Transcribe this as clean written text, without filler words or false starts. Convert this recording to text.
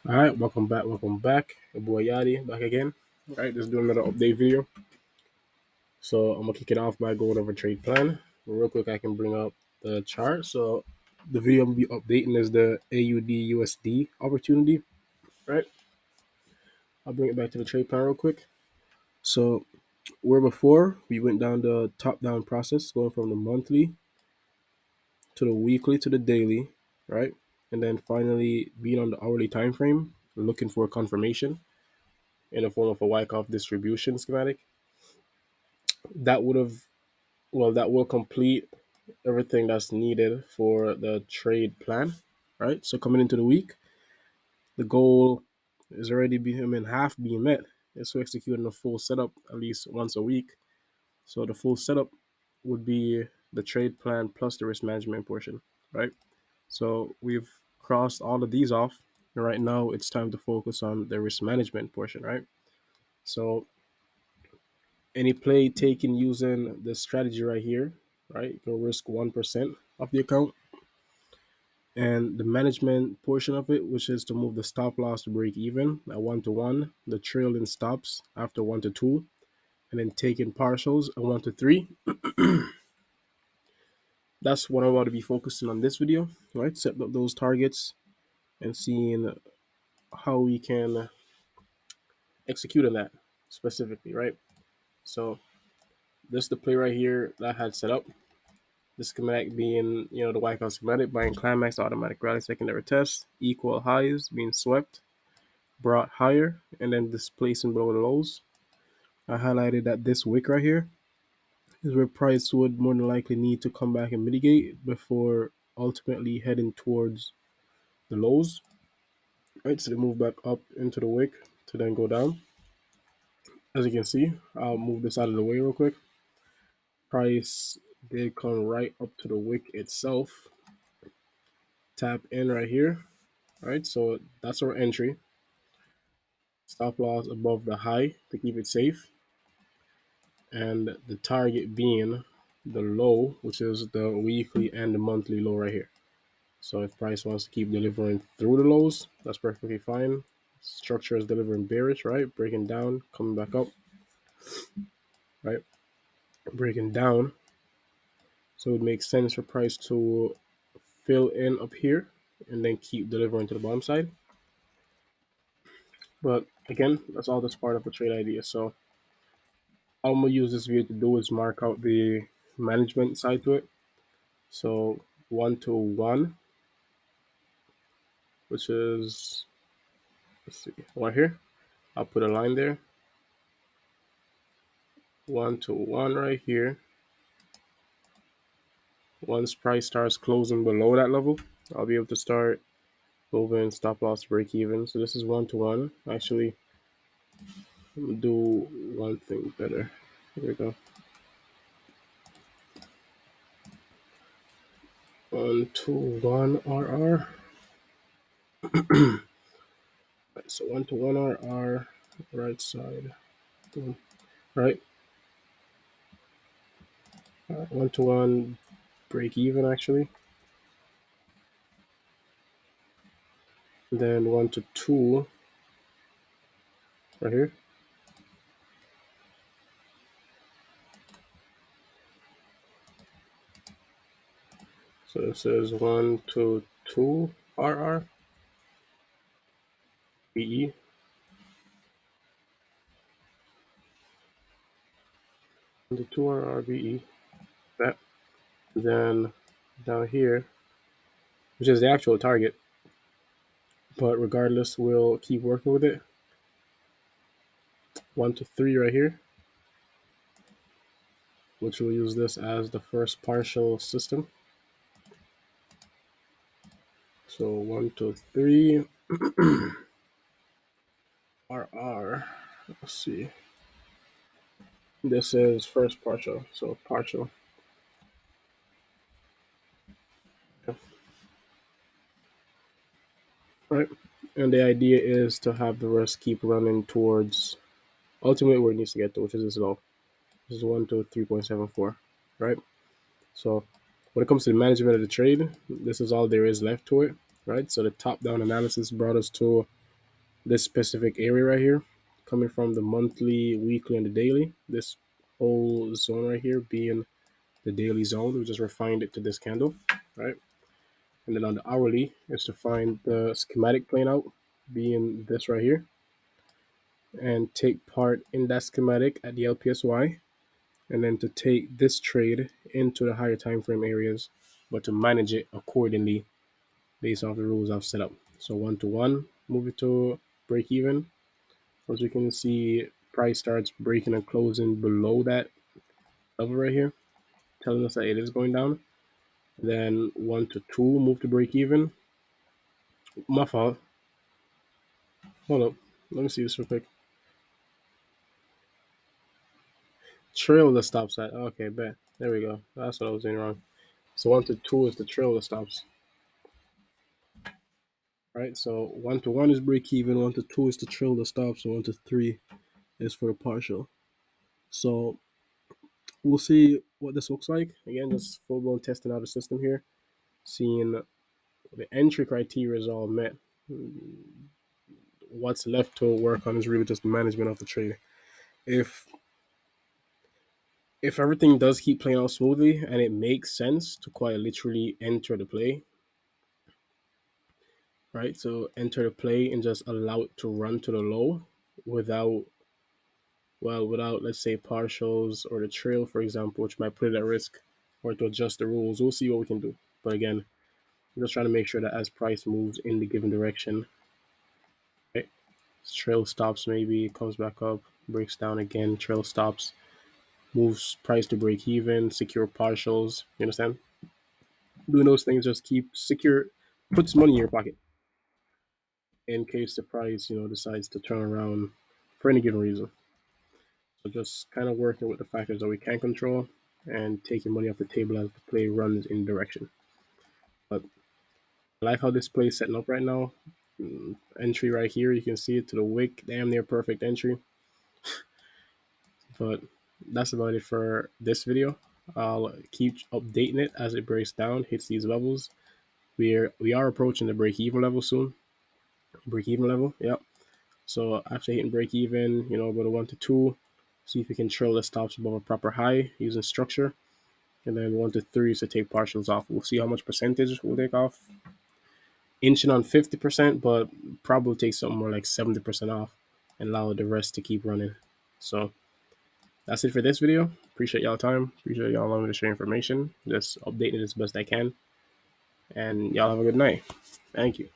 All right, welcome back. Your boy Yadi back again. All right, just doing another update video. So I'm gonna kick it off by going over trade plan. Real quick, I can bring up the chart. So the video I'm gonna be updating is the AUD USD opportunity. Right, I'll bring it back to the trade plan real quick. So where before we went down the top down process, going from the monthly to the weekly to the daily, right, and then finally being on the hourly time frame, looking for confirmation in the form of a Wyckoff distribution schematic. That would have that will complete everything that's needed for the trade plan, right? So coming into the week, the goal is already half being met. It's to execute in a full setup at least once a week. So the full setup would be the trade plan plus the risk management portion, right? So we've crossed all of these off, and right now it's time to focus on the risk management portion, right? So any play taken using this strategy right here, right? You can risk 1% of the account. And the management portion of it, which is to move the stop loss to break even at 1 to 1, the trailing stops after 1 to 2, and then taking partials at 1 to 3. That's what I'm about to be focusing on this video, right? Set up those targets and seeing how we can execute on that specifically, right? So this is the play right here that I had set up. The schematic being, the White House schematic, buying climax, automatic rally, secondary test, equal highs being swept, brought higher, and then displacing below the lows. I highlighted that this wick right here is where price would more than likely need to come back and mitigate before ultimately heading towards the lows. Right, so they move back up into the wick to then go down. As you can see, I'll move this out of the way real quick. Price did come right up to the wick itself. Tap in right here. Right, so that's our entry. Stop loss above the high to keep it safe, and the target being the low, which is the weekly and the monthly low right here. So if price wants to keep delivering through the lows, that's perfectly fine. Structure is delivering bearish, right? Breaking down, coming back up, right? Breaking down. So it makes sense for price to fill in up here and then keep delivering to the bottom side. But again, that's all just part of the trade idea. So all I'm gonna use this video to do is mark out the management side to it. So 1 to 1, which is, let's see, right here. I'll put a line there. 1 to 1 right here. Once price starts closing below that level, I'll be able to start moving stop loss break even. So this is 1 to 1. Actually, do one thing better. Here we go. 1 to 1 RR. Right, so 1 to 1 RR, right side. Boom. Right. 1 to 1 break even actually. Then 1 to 2 right here. So this is 1 to 2 RR BE. 1 to 2 RR BE. That. Then down here, which is the actual target, but regardless, we'll keep working with it. 1 to 3 right here, which we'll use this as the first partial system. So 1 to 3 RR. Let's see. This is first partial, so partial. Yeah. Right. And the idea is to have the rest keep running towards ultimately where it needs to get to, which is this low. This is 1 to 3.74, right? So when it comes to the management of the trade, this is all there is left to it, right? So the top-down analysis brought us to this specific area right here, coming from the monthly, weekly, and the daily. This whole zone right here being the daily zone. We just refined it to this candle, right? And then on the hourly is to find the schematic playing out, being this right here, and take part in that schematic at the LPSY, and then to take this trade into the higher time frame areas, but to manage it accordingly based off the rules I've set up. So 1 to 1, move it to break even. As you can see, price starts breaking and closing below that level right here, telling us that it is going down. Then 1 to 2, move to break even. My fault. Hold up. Let me see this real quick. Trail the stops at. Okay, bet. There we go. That's what I was doing wrong. So 1 to 2 is the trail the stops. Right? So 1 to 1 is break even, 1 to 2 is the trail the stops, and 1 to 3 is for the partial. So we'll see what this looks like. Again, just full blown testing out the system here, seeing the entry criteria is all met. What's left to work on is really just the management of the trade. If everything does keep playing out smoothly and it makes sense to quite literally enter the play, right? So enter the play and just allow it to run to the low without, well, without, let's say, partials or the trail, for example, which might put it at risk, or to adjust the rules. We'll see what we can do. But again, we're just trying to make sure that as price moves in the given direction, right? Trail stops, maybe comes back up, breaks down again, trail stops, moves price to break even, secure partials. You understand? Doing those things just keep secure, puts money in your pocket in case the price, decides to turn around for any given reason. So just kind of working with the factors that we can control and taking money off the table as the play runs in direction. But I like how this play is setting up right now. Entry right here, you can see it to the wick, damn near perfect entry. But that's about it for this video. I'll keep updating it as it breaks down, hits these levels. We are approaching the break even level soon. Break even level, yep. So after hitting break even, go to 1 to 2, see if we can trail the stops above a proper high using structure. And then 1 to 3 is to take partials off. We'll see how much percentage we'll take off. Inching on 50%, but probably take something more like 70% off and allow the rest to keep running. So that's it for this video. Appreciate y'all time. Appreciate y'all allowing me to share information. Just updating it as best I can. And y'all have a good night. Thank you.